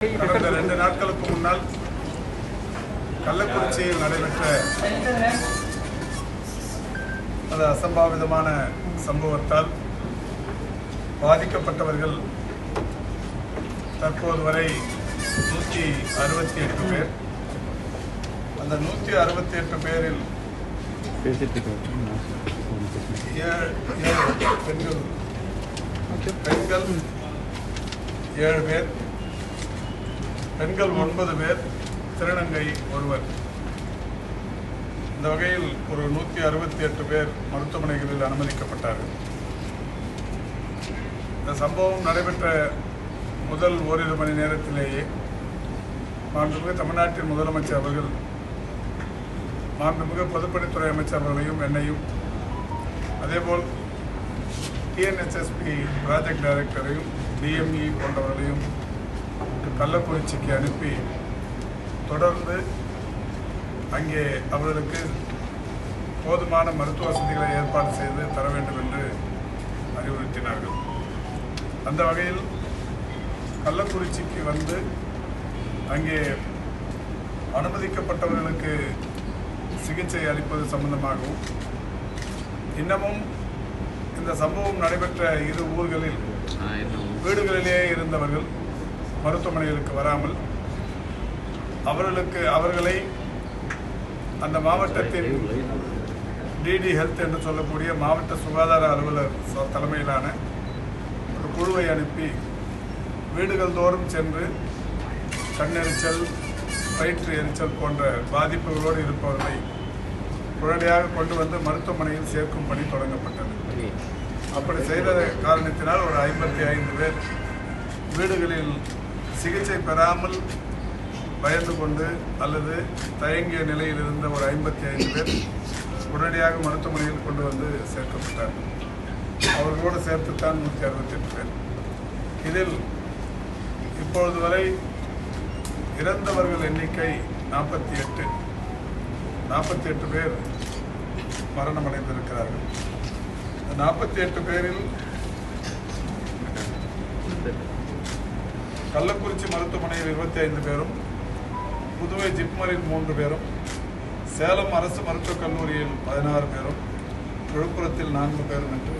கடந்த 2 நாட்களுக்கு முன்னால் கள்ளக்குறிச்சியில் நடைபெற்ற அந்த அசம்பாவிதமான சம்பவத்தால் பாதிக்கப்பட்டவர்கள் தற்போது வரை 168 பேர். அந்த 168 பேரில் 7 பெண்கள் 7 பேர், பெண்கள் 9 பேர், திருநங்கை ஒருவர். இந்த வகையில் ஒரு 168 பேர் மருத்துவமனைகளில் அனுமதிக்கப்பட்டார்கள். இந்த சம்பவம் நடைபெற்ற முதல் ஓரிரு மணி நேரத்திலேயே மாண்புமிகு தமிழ்நாட்டின் முதலமைச்சர் அவர்கள் மாண்புமிகு பொதுப்பணித்துறை அமைச்சர் அவர்களையும் என்னையும் அதேபோல் டிஎன்எச்எஸ்பி ப்ராஜெக்ட் டைரக்டரையும் டிஎம்இ போன்றவர்களையும் கள்ளக்குறிச்சிக்கு அனுப்பி தொடர்ந்து அங்கே அவர்களுக்கு போதுமான மருத்துவ வசதிகளை ஏற்பாடு செய்து தர வேண்டும் என்று அறிவுறுத்தினார்கள். அந்த வகையில் கள்ளக்குறிச்சிக்கு வந்து அங்கே அனுமதிக்கப்பட்டவர்களுக்கு சிகிச்சை அளிப்பது சம்பந்தமாகவும் இன்னமும் இந்த சம்பவம் நடைபெற்ற 2 ஊர்களில் வீடுகளிலேயே இருந்தவர்கள் மருத்துவமனைகளுக்கு வராமல் அவர்களை அந்த மாவட்டத்தின் டிடி ஹெல்த் என்று சொல்லக்கூடிய மாவட்ட சுகாதார அலுவலர் தலைமையிலான ஒரு குழுவை அனுப்பி வீடுகள் தோறும் சென்று கண்ணெரிச்சல், வயிற்று எரிச்சல் போன்ற பாதிப்புகளோடு இருப்பவர்களை உடனடியாக கொண்டு வந்து மருத்துவமனையில் சேர்க்கும் பணி தொடங்கப்பட்டது. அப்படி செய்த காரணத்தினால் ஒரு 55 பேர் வீடுகளில் சிகிச்சை பெறாமல் பயந்து கொண்டு அல்லது தயங்கிய நிலையில் இருந்த ஒரு 55 பேர் உடனடியாக மருத்துவமனையில் கொண்டு வந்து சேர்க்கப்பட்டார்கள். அவர்களோடு சேர்த்துத்தான் 168 பேர். இதில் இப்பொழுது வரை இறந்தவர்கள் எண்ணிக்கை 48 பேர் மரணமடைந்திருக்கிறார்கள். 48 பேரில் கள்ளக்குறிச்சி மருத்துவமனையில் 25 பேரும், புதுவை ஜிப்மரில் 3 பேரும், சேலம் அரசு மருத்துவக் கல்லூரியில் 16 பேரும், விழுப்புரத்தில் 4 பேரும் என்று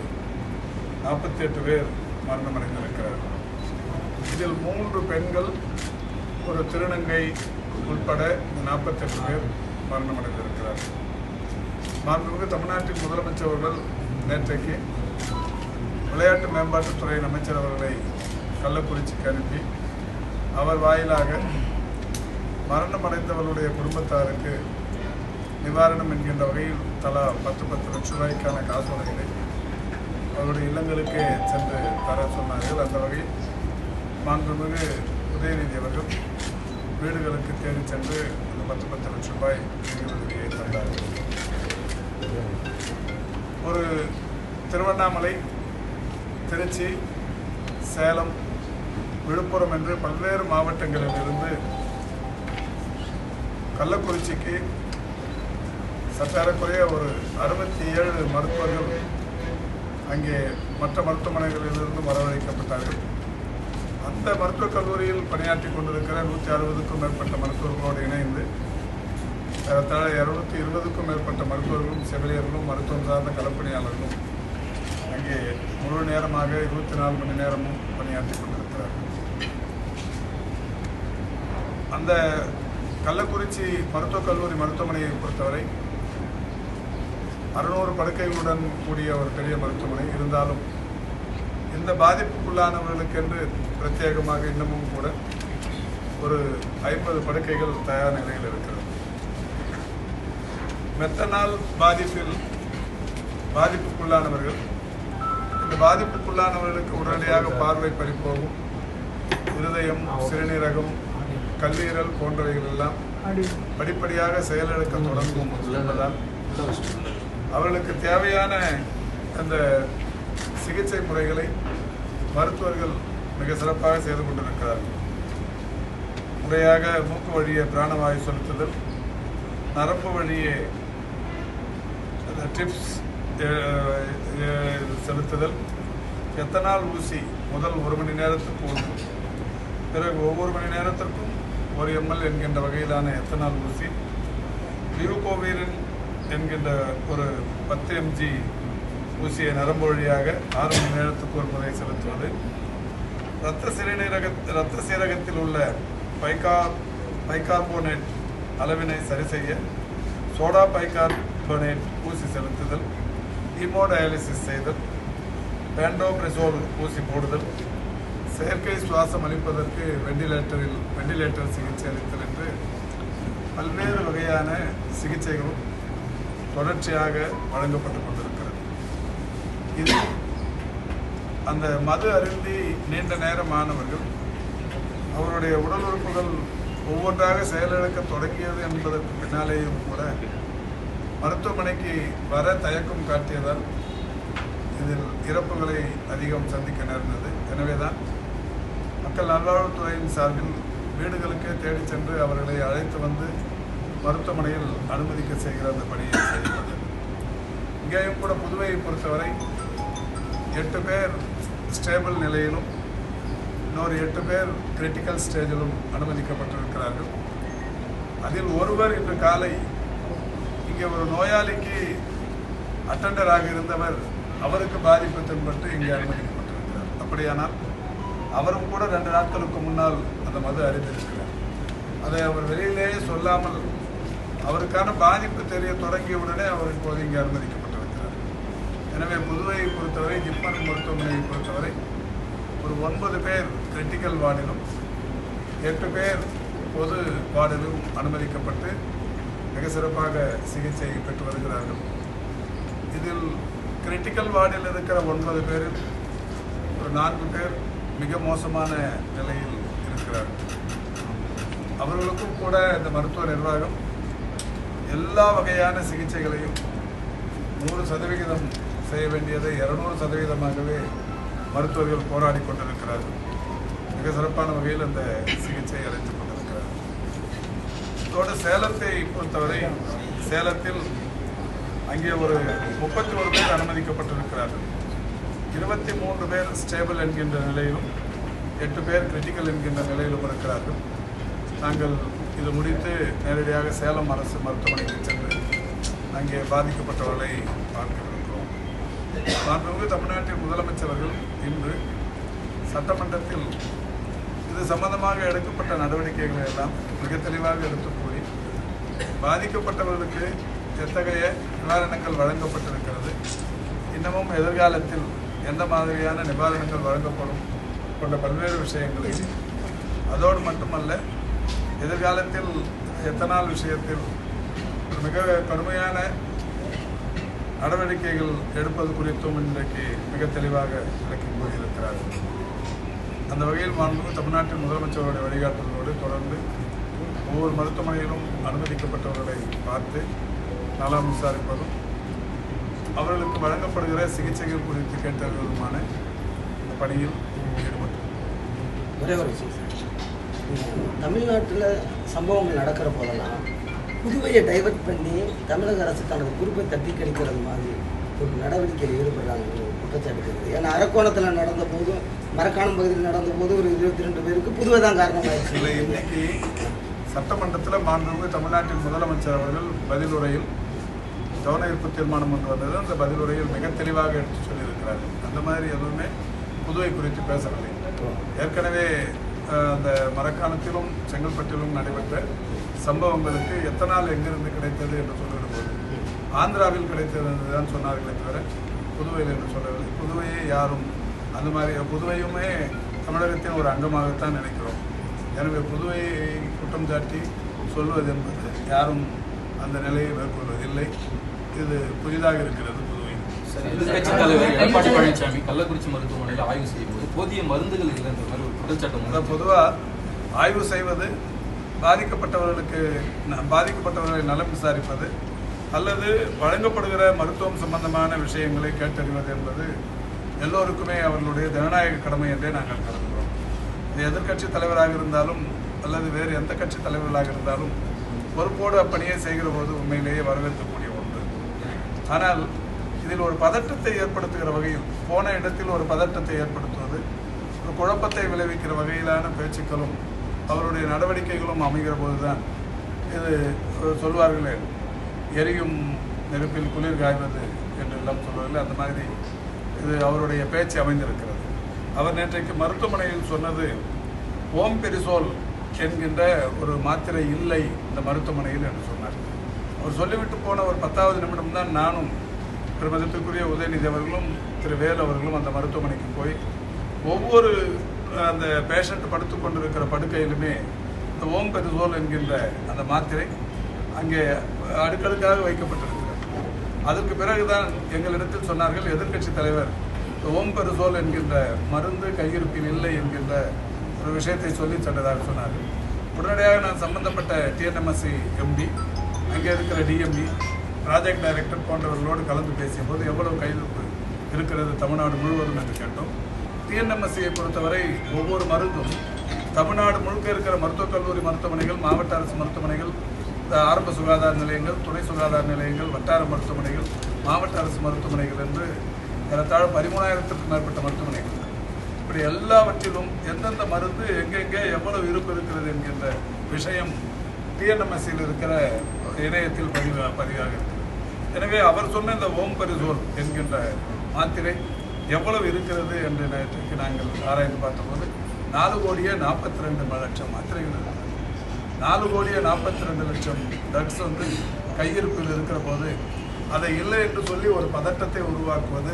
48 பேர் மரணமடைந்திருக்கிறார்கள். இதில் 3 பெண்கள், ஒரு திருநங்கை உட்பட 48 பேர் மரணமடைந்திருக்கிறார்கள். மாண்புமிகு தமிழ்நாட்டின் முதலமைச்சர் அவர்கள் நேற்றைக்கு விளையாட்டு மேம்பாட்டுத்துறை அமைச்சர் அவர்களை கள்ளக்குறிச்சிக்கு அனுப்பி அவர் வாயிலாக மரணமடைந்தவர்களுடைய குடும்பத்தாருக்கு நிவாரணம் என்கின்ற வகையில் தலா 10 லட்சம் ரூபாய்க்கான காசோலைகளை அவருடைய இல்லங்களுக்கே சென்று தர சொன்னார்கள். அந்த வகையில் மாண்புமிகு உதயநிதி அவர்கள் வீடுகளுக்கு தேடி சென்று அந்த 10 லட்சம் ரூபாய் நிதியுதவியை தந்தார்கள். ஒரு திருவண்ணாமலை, திருச்சி, சேலம், விழுப்புரம் என்று பல்வேறு மாவட்டங்களில் இருந்து கள்ளக்குறிச்சிக்கு சற்றேறக்குறைய ஒரு 67 மருத்துவர்கள் அங்கே மற்ற மருத்துவமனைகளிலிருந்து வரவழைக்கப்பட்டார்கள். அந்த மருத்துவக் கல்லூரியில் பணியாற்றி கொண்டிருக்கிற 160க்கும் மேற்பட்ட மருத்துவர்களோடு இணைந்து ஏறத்தாழ 220க்கும் மேற்பட்ட மருத்துவர்களும், செவிலியர்களும், மருத்துவம் சார்ந்த களப்பணியாளர்களும் அங்கே முழு நேரமாக 24 மணி நேரமும் பணியாற்றி கொண்டிருக்கிறார்கள். அந்த கள்ளக்குறிச்சி மருத்துவக் கல்லூரி மருத்துவமனையை பொறுத்தவரை 600 படுக்கைகளுடன் கூடிய ஒரு பெரிய மருத்துவமனை இருந்தாலும் இந்த பாதிப்புக்குள்ளானவர்களுக்கென்று பிரத்யேகமாக இன்னமும் கூட ஒரு 50 படுக்கைகள் தயார் நிலையில் இருக்கிறது. மெத்தனால் பாதிப்புக்குள்ளானவர்கள், இந்த பாதிப்புக்குள்ளானவர்களுக்கு உடனடியாக பார்வை பறிப்போகும், இருதயம், சிறுநீரகம், கல்லீரல் போன்றவைகள் எல்லாம் படிப்படியாக செயலிழக்க தொடங்கும் என்பதால் அவர்களுக்கு தேவையான அந்த சிகிச்சை முறைகளை மருத்துவர்கள் மிக சிறப்பாக செய்து கொண்டிருக்கிறார்கள். முறையாக மூக்கு வழியே பிராணவாயு செலுத்துதல், நரம்பு வழியே டிப்ஸ் செலுத்துதல், எத்தனால் ஊசி முதல் 1 மணி நேரத்துக்கு ஒன்று, பிறகு ஒவ்வொரு மணி நேரத்திற்கும் 1 ml என்கின்ற வகையிலான எத்தனால் ஊசி, லியூகோவீரின் என்கின்ற ஒரு 10 mg ஊசியை நரம்பு வழியாக 6 மணி நேரத்துக்கு ஒரு முறை செலுத்துவது, இரத்த சீரகத்தில் உள்ள பைகார்போனேட் அளவினை சரி செய்ய சோடா பைகார்போனேட் ஊசி செலுத்துதல், ஹீமோடயாலிசிஸ் செய்தல், பேண்டோபிரசோல் ஊசி போடுதல், செயற்கை சுவாசம் அளிப்பதற்கு வெண்டிலேட்டர் சிகிச்சை அளித்தல் என்று பல்வேறு வகையான சிகிச்சைகளும் தொடர்ச்சியாக வழங்கப்பட்டு கொண்டிருக்கிறது. இது அந்த மது அருந்தி நீண்ட நேரமானவர்கள் அவருடைய உடல் உறுப்புகள் ஒவ்வொன்றாக செயலிழக்க தொடங்கியது என்பதற்கு பின்னாலேயும் கூட மருத்துவமனைக்கு வர தயக்கம் காட்டியதால் இதில் இறப்புகளை அதிகம் சந்திக்க நேர்ந்தது. எனவேதான் மக்கள் நல்வாழ்வுத்துறையின் சார்பில் வீடுகளுக்கே தேடி சென்று அவர்களை அழைத்து வந்து மருத்துவமனையில் அனுமதிக்க செய்கிற அந்த பணியை செய்கிறது. இங்கேயும் கூட புதுவையை பொறுத்தவரை 8 பேர் ஸ்டேபிள் நிலையிலும் இன்னொரு 8 பேர் கிரிட்டிக்கல் ஸ்டேஜிலும் அனுமதிக்கப்பட்டிருக்கிறார்கள். அதில் ஒருவர் இன்று காலை இங்கே ஒரு நோயாளிக்கு அட்டெண்டராக இருந்தவர் அவருக்கு பாதிப்பு தென்பட்டு இங்கே அனுமதிக்கப்பட்டிருக்கிறார். அப்படியானால் அவரும் கூட 2 நாட்களுக்கு முன்னால் அந்த மது அறிந்திருக்கிறார். அதை அவர் வெளியிலேயே சொல்லாமல் அவருக்கான பாதிப்பு தெரிய தொடங்கியவுடனே அவர் இப்போது இங்கே அனுமதிக்கப்பட்டிருக்கிறார். எனவே புதுவையை பொறுத்தவரை ஜிப்மர் மருத்துவமனையை பொறுத்தவரை ஒரு 9 பேர் கிரிட்டிக்கல் வார்டிலும் 8 பேர் பொது வார்டிலும் அனுமதிக்கப்பட்டு மிக சிறப்பாக சிகிச்சை பெற்று வருகிறார்கள். இதில் கிரிட்டிக்கல் வார்டில் இருக்கிற 9 பேரில் ஒரு 4 பேர் மிக மோசமான நிலையில் இருக்கிறார்கள். அவர்களுக்கும் கூட இந்த மருத்துவ நிர்வாகம் எல்லா வகையான சிகிச்சைகளையும் 100% செய்ய வேண்டியதை 200%ஆகவே மருத்துவர்கள் போராடி கொண்டிருக்கிறார்கள். மிக சிறப்பான வகையில் அந்த சிகிச்சை அளித்துக் கொண்டிருக்கிறார்கள். இதோடு சேலத்தை பொறுத்தவரை சேலத்தில் அங்கே ஒரு 31 பேர் அனுமதிக்கப்பட்டிருக்கிறார்கள். 23 பேர் ஸ்டேபிள் என்கின்ற நிலையிலும் 8 பேர் கிரிட்டிக்கல் என்கின்ற நிலையிலும் இருக்கிறார்கள். நாங்கள் இது முடித்து நேரடியாக சேலம் அரசு மருத்துவமனைக்கு சென்று அங்கே பாதிக்கப்பட்டவர்களை பார்க்க இருக்கிறோம். மாண்புமிகு தமிழ்நாட்டின் முதலமைச்சர்கள் இன்று சட்டமன்றத்தில் இது சம்பந்தமாக எடுக்கப்பட்ட நடவடிக்கைகளை எல்லாம் மிக தெளிவாக எடுத்து கூறி பாதிக்கப்பட்டவர்களுக்கு எத்தகைய நிவாரணங்கள் வழங்கப்பட்டிருக்கிறது, இன்னமும் எதிர்காலத்தில் எந்த மாதிரியான நிவாரணங்கள் வழங்கப்படும் கொண்ட பல்வேறு விஷயங்களை, அதோடு மட்டுமல்ல எதிர்காலத்தில் எத்தனால் விஷயத்தில் மிக கடுமையான நடவடிக்கைகள் எடுப்பது குறித்தும் இன்றைக்கு மிக தெளிவாக விளக்கி கூறியிருக்கிறார்கள். அந்த வகையில் மாண்புமிகு தமிழ்நாட்டின் முதலமைச்சருடைய வழிகாட்டுதலோடு தொடர்ந்து ஒவ்வொரு மருத்துவமனையிலும் அனுமதிக்கப்பட்டவர்களை பார்த்து நலம் விசாரிப்பதும் அவர்களுக்கு வழங்கப்படுகிற சிகிச்சைகள் குறித்து கேட்டறிவதுமான இந்த பணியில் ஈடுபட்டோம். ஒரே ஒரு விஷயம், தமிழ்நாட்டில் சம்பவங்கள் நடக்கிற போதெல்லாம் புதுவையை டைவர்ட் பண்ணி தமிழக அரசு தனது குறிப்பை தட்டி கழிக்கிறது மாதிரி ஒரு நடவடிக்கையில் ஈடுபடுறாங்க குற்றச்சாட்டு இருக்குது. ஏன்னா அரக்கோணத்தில் நடந்த போதும் மரக்காணம் பகுதியில் நடந்த போது ஒரு 22 பேருக்கு புதுவை தான் காரணமாயிடுச்சு. இல்லை, இன்னைக்கு சட்டமன்றத்தில் மாண்புமிகு தமிழ்நாட்டின் முதலமைச்சர் அவர்கள் பதிலுரையில் கவன ஈர்ப்பு தீர்மானம் கொண்டு வந்தது. அந்த பதிலுரையில் மிக தெளிவாக எடுத்து சொல்லியிருக்கிறார்கள். அந்த மாதிரி எதுவுமே புதுவை குறித்து பேசவில்லை. ஏற்கனவே அந்த மரக்காணத்திலும் செங்கல்பட்டிலும் நடைபெற்ற சம்பவங்களுக்கு எத்தனால் எங்கிருந்து கிடைத்தது என்று சொல்லிவிடும்போது ஆந்திராவில் கிடைத்தது என்றுதான் சொன்னார்களே தவிர புதுவையில் என்று சொல்லவில்லை. புதுவையை யாரும் அந்த மாதிரி, புதுவையுமே தமிழகத்தின் ஒரு அங்கமாகத்தான் நினைக்கிறோம். எனவே புதுவையை குற்றம் சாட்டி சொல்வது என்பது யாரும் அந்த நிலையை மேற்கொள்வதில்லை. இது புதிதாக இருக்கிறது. புதுவை எதிர்க்கட்சித் தலைவர் எடப்பாடி பழனிசாமி கள்ளக்குறிச்சி மருத்துவமனையில் ஆய்வு செய்யும்போது போதிய மருந்துகள் இல்லைன்ற மாதிரி ஒரு குற்றச்சாட்டு. பொதுவாக ஆய்வு செய்வது பாதிக்கப்பட்டவர்களை நலம் விசாரிப்பது அல்லது வழங்கப்படுகிற மருத்துவம் சம்பந்தமான விஷயங்களை கேட்டறிவது என்பது எல்லோருக்குமே அவர்களுடைய ஜனநாயக கடமை என்றே நாங்கள் கருதுகிறோம். இது எதிர்க்கட்சி தலைவராக இருந்தாலும் அல்லது வேறு எந்த கட்சி தலைவர்களாக இருந்தாலும் பொறுப்போடு அப்பணியை செய்கிற போது உண்மையிலேயே வரவேற்கக்கூடிய ஒன்று. ஆனால் இதில் ஒரு பதட்டத்தை ஏற்படுத்துகிற வகையில் போன இடத்தில் ஒரு பதட்டத்தை ஏற்படுத்துவது, ஒரு குழப்பத்தை விளைவிக்கிற வகையிலான பேச்சுக்களும் அவருடைய நடவடிக்கைகளும் அமைகிற போதுதான் இது சொல்வார்களே, எரியும் நெருப்பில் குளிர் காய்வது என்று எல்லாம் சொல்வதில்லை, அந்த மாதிரி இது அவருடைய பேச்சு அமைந்திருக்கிறது. அவர் நேற்றைக்கு மருத்துவமனையில் சொன்னது ஓம்பெரிசோல் என்கின்ற ஒரு மாத்திரை இல்லை இந்த மருத்துவமனையில் என்று சொன்னார். அவர் சொல்லிவிட்டு போன ஒரு 10வது நிமிடம் தான் நானும் பெருமதிப்பிற்குரிய உதயநிதி அவர்களும் திரு வேல் அவர்களும் அந்த மருத்துவமனைக்கு போய் ஒவ்வொரு அந்த பேஷண்ட் படுத்து கொண்டிருக்கிற படுக்கையிலுமே இந்த ஓம்பெரிசோல் என்கின்ற அந்த மாத்திரை அங்கே அடுக்கடுக்காக வைக்கப்பட்டிருக்கிறது. அதற்கு பிறகுதான் எங்களிடத்தில் சொன்னார்கள், எதிர்க்கட்சி தலைவர் ஓம்பெரிசோல் என்கின்ற மருந்து கையிருப்பில் இல்லை என்கின்ற ஒரு விஷயத்தை சொல்லி சென்றதாக சொன்னார்கள். உடனடியாக நான் சம்பந்தப்பட்ட டிஎன்எம்எஸ்சி எம்டி, அங்கே இருக்கிற டிஎம்இ, ப்ராஜெக்ட் டைரக்டர் போன்றவர்களோடு கலந்து பேசிய போது எவ்வளவு கையிருப்பு இருக்கிறது தமிழ்நாடு முழுவதும் என்று கேட்டோம். டிஎன்எம்எஸ்சியை பொறுத்தவரை ஒவ்வொரு மருந்தும் தமிழ்நாடு முழுக்க இருக்கிற மருத்துவக் கல்லூரி மருத்துவமனைகள், மாவட்ட அரசு மருத்துவமனைகள், ஆரம்ப சுகாதார நிலையங்கள், துணை சுகாதார நிலையங்கள், வட்டார மருத்துவமனைகள், மாவட்ட அரசு மருத்துவமனைகள் என்று ஏறத்தாழ 13,000க்கும் மேற்பட்ட மருத்துவமனைகள், இப்படி எல்லாவற்றிலும் எந்தெந்த மருந்து எங்கெங்கே எவ்வளவு இருப்பு இருக்கிறது என்கின்ற விஷயம் டிஎன்எம்எஸ்சியில் இருக்கிற இணையத்தில் பதிவாக இருக்கிறது. எனவே அவர் சொன்ன இந்த ஓம்பெரிசோல் என்கின்ற மாத்திரை எவ்வளவு இருக்கிறது என்று நேற்றைக்கு நாங்கள் ஆராய்ந்து பார்த்தபோது 4,42,00,000 மாத்திரைகள் இருக்கிறது. 4,42,00,000 ட்ரக்ஸ் வந்து கையிருப்பில் இருக்கிற போது அதை இல்லை என்று சொல்லி ஒரு பதட்டத்தை உருவாக்குவது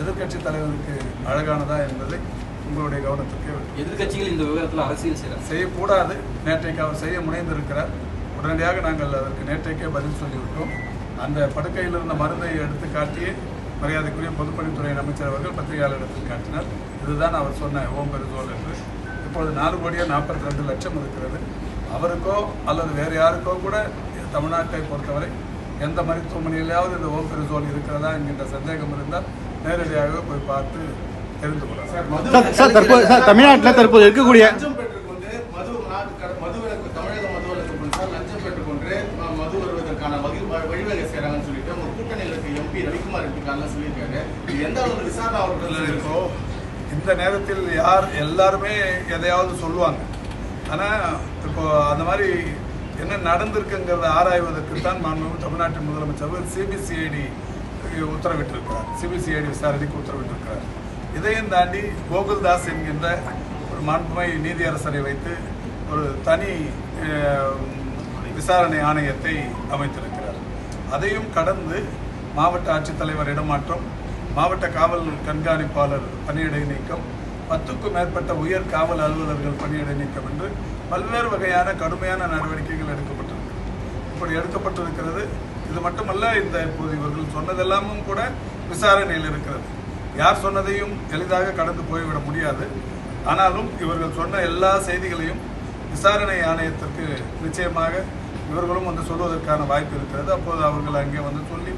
எதிர்க்கட்சி தலைவருக்கு அழகானதா என்பதை உங்களுடைய கவனத்துக்கு எதிர்க்கட்சிகள் இந்த விவகாரத்தில் அரசியல் செய்யக்கூடாது. நேற்றைக்கு அவர் செய்ய முனைந்திருக்கிறார். உடனடியாக நாங்கள் அதற்கு நேற்றைக்கே பதில் சொல்லிவிட்டோம். அந்த படுக்கையில் இருந்த மருந்தை எடுத்து காட்டி மரியாதைக்குரிய பொதுப்பணித்துறை அமைச்சர் அவர்கள் பத்திரிகையாளரிடத்தில் காட்டினார். இதுதான் அவர் சொன்ன ஓம்பெரிசோல் என்று. இப்பொழுது 4,42,00,000 இருக்கிறது. அவருக்கோ அல்லது வேறு யாருக்கோ கூட தமிழ்நாட்டை பொறுத்தவரை எந்த மருத்துவமனையிலாவது இந்த ஓம்பெரிசோல் இருக்கிறதா என்கின்ற சந்தேகம் இருந்தால் நேரடியாக போய் பார்த்து தெரிந்து கொள்ளலாம். தமிழ்நாட்டில் தற்போது இருக்கக்கூடிய மது வருவதற்கான வழிவகை செய்யறாங்கன்னு சொல்லிட்டு ஒரு கூட்டணியில் இருக்க எம்பி ரவிக்குமார் சொல்லியிருக்காரு. இது எந்த அளவுக்கு விசாரணை அவர்கள் இருக்கோ இந்த நேரத்தில் யார் எல்லாருமே எதையாவது சொல்லுவாங்க. ஆனால் இப்போ அந்த மாதிரி என்ன நடந்திருக்குங்கிறத ஆராய்வதற்கு தான் தமிழ்நாட்டின் முதலமைச்சர் சிபிசிஐடி உத்தரவிட்டிருக்கிறார். சிபிசிஐடி விசாரணைக்கு உத்தரவிட்டிருக்கிறார். இதையும் தாண்டி கோகுல்தாஸ் என்கின்ற ஒரு மாண்புமிகு நீதியரசரை வைத்து ஒரு தனி விசாரணை ஆணையத்தை அமைத்திருக்கிறார். அதையும் கடந்து மாவட்ட ஆட்சித்தலைவர் இடமாற்றம், மாவட்ட காவல் கண்காணிப்பாளர் பணியிடை நீக்கம், 10க்கும் மேற்பட்ட உயர் காவல் அலுவலர்கள் பணியிடை நீக்கம் என்று பல்வேறு வகையான கடுமையான நடவடிக்கைகள் எடுக்கப்பட்டிருக்கிறது. இப்படி எடுக்கப்பட்டிருக்கிறது. இது மட்டுமல்ல, இந்த இப்போது இவர்கள் சொன்னதெல்லாமும் கூட விசாரணையில் இருக்கிறது. யார் சொன்னதையும் எளிதாக கடந்து போய்விட முடியாது. ஆனாலும் இவர்கள் சொன்ன எல்லா செய்திகளையும் விசாரணை ஆணையத்திற்கு நிச்சயமாக இவர்களும் வந்து சொல்வதற்கான வாய்ப்பு இருக்கிறது. அப்போது அவர்கள் அங்கே வந்து சொல்லி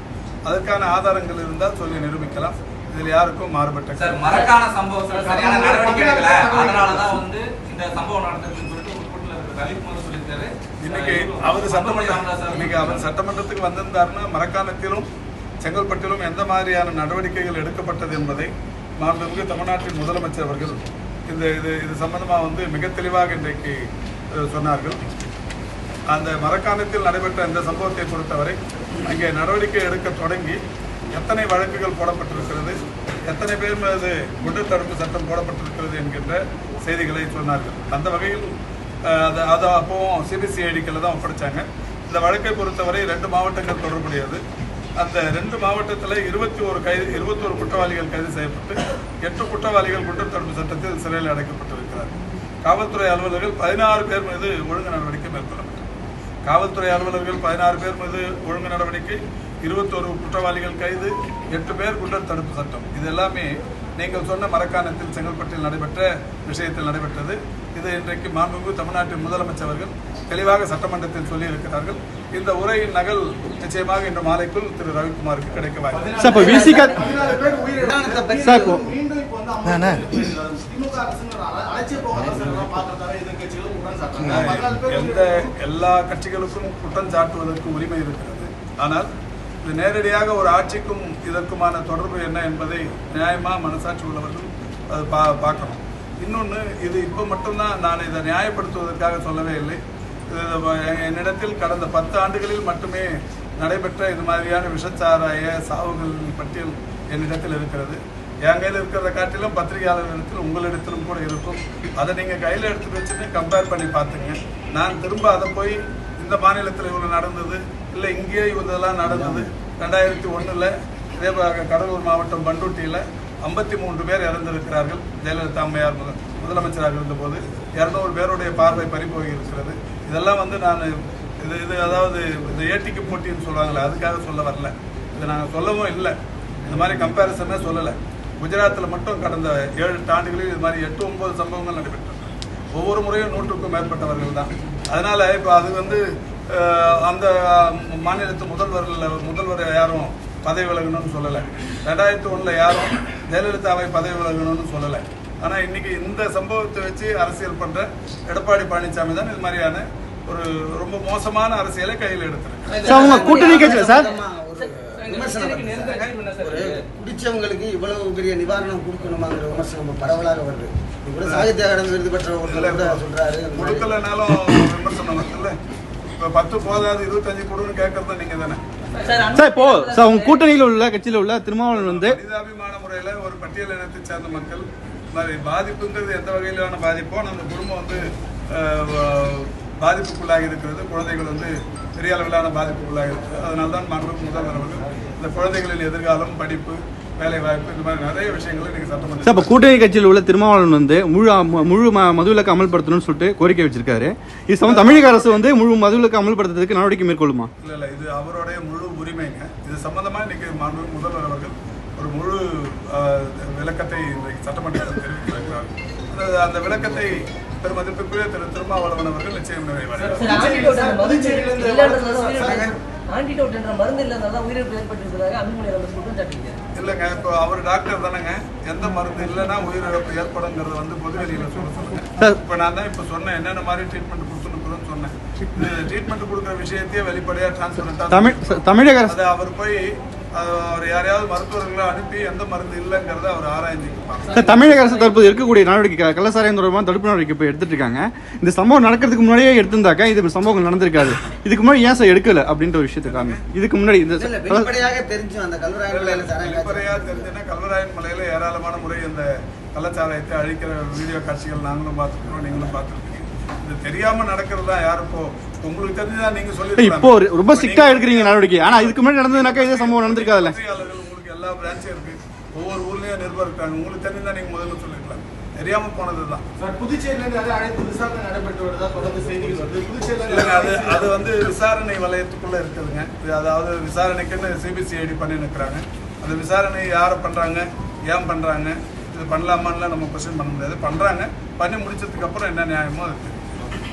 அதற்கான ஆதாரங்கள் இருந்தால் சொல்லி நிரூபிக்கலாம். இதில் யாருக்கும் மாறுபட்ட மரக்கான சம்பவம் சரியான நடவடிக்கை எடுக்கல, அதனாலதான் வந்து இந்த சம்பவம் நடந்திருக்குன்னு சொல்லிட்டு ரவிக்குமார் சொல்லியிருக்காரு. இன்னைக்கு அவர் சட்டமன்றத்துக்கு வந்திருந்தாருன்னா மரக்காணத்திலும் செங்கல்பட்டிலும் எந்த மாதிரியான நடவடிக்கைகள் எடுக்கப்பட்டது என்பதை மாண்புமிகு தமிழ்நாட்டின் முதலமைச்சர் அவர்கள் இது சம்பந்தமாக வந்து மிக தெளிவாக இன்றைக்கு சொன்னார்கள். அந்த மரக்காணத்தில் நடைபெற்ற இந்த சம்பவத்தை பொறுத்தவரை அங்கே நடவடிக்கை எடுக்க தொடங்கி எத்தனை வழக்குகள் போடப்பட்டிருக்கிறது, எத்தனை பேர் மீது குண்டர் தடுப்பு சட்டம் போடப்பட்டிருக்கிறது என்கின்ற செய்திகளை சொன்னார்கள். அந்த வகையில் அதை அப்போவும் சிபிசிஐடிக்கில் தான் ஒப்படைச்சாங்க. இந்த வழக்கை பொறுத்தவரை 2 மாவட்டங்கள் தொடர்புடையது. அந்த 2 மாவட்டத்தில் 21 குற்றவாளிகள் கைது செய்யப்பட்டு 8 குற்றவாளிகள் குண்டர் தடுப்பு சட்டத்தில் சிறையில் அடைக்கப்பட்டிருக்கிறார். காவல்துறை அலுவலர்கள் 16 பேர் மீது ஒழுங்கு நடவடிக்கை மேற்கொள்ளப்பட்டது. காவல்துறை அலுவலர்கள் 16 பேர் மீது ஒழுங்கு நடவடிக்கை, 21 குற்றவாளிகள் கைது, 8 பேர் குண்டர் தடுப்பு சட்டம். இது எல்லாமே நீங்கள் சொன்ன மரக்காணத்தில் செங்கல்பட்டில் நடைபெற்ற விஷயத்தில் நடைபெற்றது. இது இன்றைக்கு மாண்புமிகு தமிழ்நாட்டின் முதலமைச்சர் அவர்கள் தெளிவாக சட்டமன்றத்தில் சொல்லி இருக்கிறார்கள். இந்த உரையின் நகல் நிச்சயமாக இன்று மாலைக்குள் திரு ரவிக்குமாருக்கு கிடைக்க வாய்ப்பு. எல்லா கட்சிகளுக்கும் குற்றம் சாட்டுவதற்கு உரிமை இருக்கிறது. ஆனால் இது நேரடியாக ஒரு ஆட்சிக்கும் இதற்குமான தொடர்பு என்ன என்பதை நியாயமா மனசாட்சி உள்ளவர்கள் அது பார்க்கணும். இன்னொன்று இது இப்போ மட்டும்தான் நான் இதை நியாயப்படுத்துவதற்காக சொல்லவே இல்லை. என்னிடத்தில் கடந்த 10 ஆண்டுகளில் மட்டுமே நடைபெற்ற இது மாதிரியான விஷச்சாராய சாவுகள் பட்டியல் என்னிடத்தில் இருக்கிறது. என் கையில் இருக்கிறத காட்டிலும் பத்திரிகையாளர்களிடத்தில் உங்களிடத்திலும் கூட இருக்கும். அதை நீங்கள் கையில் எடுத்துட்டு வச்சுட்டு கம்பேர் பண்ணி பார்த்துங்க. நான் திரும்ப அதை போய் இந்த மாநிலத்தில் இவ்வளோ நடந்தது, இல்லை இங்கேயே இதெல்லாம் நடந்தது. 2001 இதே கடலூர் மாவட்டம் பண்டூட்டியில் 53 பேர் இறந்திருக்கிறார்கள். ஜெயலலிதா அம்மையார் முதலமைச்சராக இருந்தபோது 200 பேருடைய பார்வை பறிபோகி இருக்கிறது. இதெல்லாம் நான் இது அதாவது இந்த ஏட்டிக்கு போட்டின்னு சொல்லுவாங்களே, அதுக்காக சொல்ல வரல. இதை நாங்கள் சொல்லவும் இல்லை, இந்த மாதிரி கம்பேரிசனே சொல்லலை. குஜராத்தில் மட்டும் கடந்த 7 ஆண்டுகளில் இது மாதிரி 8-9 சம்பவங்கள் நடைபெற்றன. ஒவ்வொரு முறையும் 100க்கும் மேற்பட்டவர்கள் தான். அதனால இப்போ அது அந்த மாநிலத்து முதல்வர் யாரும் பதவி விலகணும்னு சொல்லலை. 2001 யாரும் ஜெயலலிதாவை பதவி விலகணும்னு சொல்லலை. ஆனால் இன்னைக்கு இந்த சம்பவத்தை வச்சு அரசியல் பண்ற எடப்பாடி பழனிசாமி தான் இது மாதிரியான ஒரு ரொம்ப மோசமான அரசியலை கையில் எடுத்திருக்கு. கூட்டணி கட்சியில் சார் குடிச்சவங்களுக்கு இவ்வளவு பெரிய நிவாரணம் கொடுக்கணுமாங்கிற விமர்சனம் பரவலாக வருது. இவ்வளவு சாகித்ய அகாடமி விருது பெற்ற ஒருத்தர் சொல்றாரு, கொடுக்கலனாலும் விமர்சனம் வருதுல்ல. இப்ப 10 போதாது 25 கொடுன்னு கேட்கறது நீங்க தானே சார். இப்போ சார் உங்க கூட்டணியில் உள்ள கட்சியில் உள்ள திருமாவளவன் மனிதாபிமான முறையில ஒரு பட்டியல் இனத்தை சேர்ந்த மக்கள் பாதிப்புங்கிறது எந்த வகையிலான பாதிப்போ நம்ம குடும்பம் பாதிப்புக்குள்ளாகி இருக்கிறது. குழந்தைகள் பெரிய அளவிலான பாதிப்புக்குள்ளாகி இருக்கிறது. அதனால தான் மாண்புமிகு முதல்வர் அவர்கள் இந்த குழந்தைகளின் எதிர்காலம், படிப்பு, வேலை வாய்ப்பு, இந்த மாதிரி நிறைய விஷயங்களை இன்னைக்கு சட்டமன்ற இப்போ கூட்டணி கட்சியில் உள்ள திருமாவளவன் முழு மதுவிலக்கு அமல்படுத்தணும்னு சொல்லிட்டு கோரிக்கை வச்சிருக்காரு. இது சம்பந்தம் தமிழக அரசு முழு மதுவிலக்கு அமல்படுத்துறதுக்கு நடவடிக்கை மேற்கொள்ளுமா? இல்ல இது அவருடைய முழு உரிமைங்க. இது சம்பந்தமா இன்னைக்கு மாண்புமிகு முதல்வர் அவர்கள் ஒரு முழு விளக்கத்தை சட்டமன்றத்தில் தெரிவித்திருக்கிறார். அந்த விளக்கத்தை பெருமதிப்பிற்குரிய திருமாவளவன் அவர்கள் நிச்சயம் நிறைவேறார். இல்லைங்க, இப்போ அவர் டாக்டர் தானேங்க. எந்த மருந்து இல்லைன்னா உயிரிழப்பு ஏற்படுங்கிறத பொதுவெளியில சொல்லுங்க. இப்போ நான் தான் இப்போ சொன்னேன் என்னென்ன மாதிரி ட்ரீட்மெண்ட் கொடுத்துன்னு சொன்னேன். ட்ரீட்மெண்ட் கொடுக்குற விஷயத்தையே வெளிப்படையா டிரான்ஸ்பரண்டா தமிழக அரசு அவர் போய் அவர் யாரையாவது மருத்துவர்களை அனுப்பி எந்த மருந்து இல்லைங்கிறத அவர் ஆராய்ஞ்சிருப்பாங்க. தமிழக அரசு தற்போது இருக்கக்கூடிய நடவடிக்கை கள்ளச்சாராயம் தொடர்பான தடுப்பு நடவடிக்கை இப்போ எடுத்துட்டு இருக்காங்க. இந்த சம்பவம் நடக்கிறதுக்கு முன்னாடியே எடுத்திருந்தாக்கா இது சம்பவங்கள் நடந்திருக்காது. இதுக்கு முன்னாடி ஏன் சார் எடுக்கல அப்படின்ற ஒரு விஷயத்துக்காக இதுக்கு முன்னாடி வெளிப்படையாக தெரிஞ்சு அந்த வெளிப்படையாக தெரிஞ்சுன்னா கல்வராயன் மலையில ஏராளமான முறை அந்த கள்ளச்சாராயத்தை அழிக்கிற வீடியோ காட்சிகள் நாங்களும் பார்த்துருக்கோம், நீங்களும் பார்த்துருக்கீங்க. இது தெரியாம நடக்கிறதா யாருப்போ உங்களுக்கு தெரிஞ்சுதான் நீங்க சொல்லி இப்போ ரொம்ப ஸ்ட்ரிக்டா எடுக்கிறீங்க நடவடிக்கை. ஆனா இதுக்கு முன்னாடி நடந்ததுனாக்கா இதே சம்பவம் நடந்திருக்காதுல்ல. உங்களுக்கு எல்லா பிரான்ச்சும் இருக்கு, ஒவ்வொரு ஊர்லயும் நிருபர் இருக்காங்க. உங்களுக்கு தெரிஞ்சா நீங்க முதல்ல சொல்லிருக்கலாம். தெரியாம போனதுதான். அது விசாரணை வலயத்துக்குள்ள இருக்குதுங்க. அதாவது விசாரணைக்குன்னு சிபிசிஐடி பண்ணி நிற்கிறாங்க. அந்த விசாரணை யாரை பண்றாங்க, ஏன் பண்றாங்க, இது பண்ணலாமான்லாம் நம்ம கொஸ்டின் பண்ண முடியாது. பண்றாங்க, பண்ணி முடிச்சதுக்கு அப்புறம் என்ன நியாயமோ அது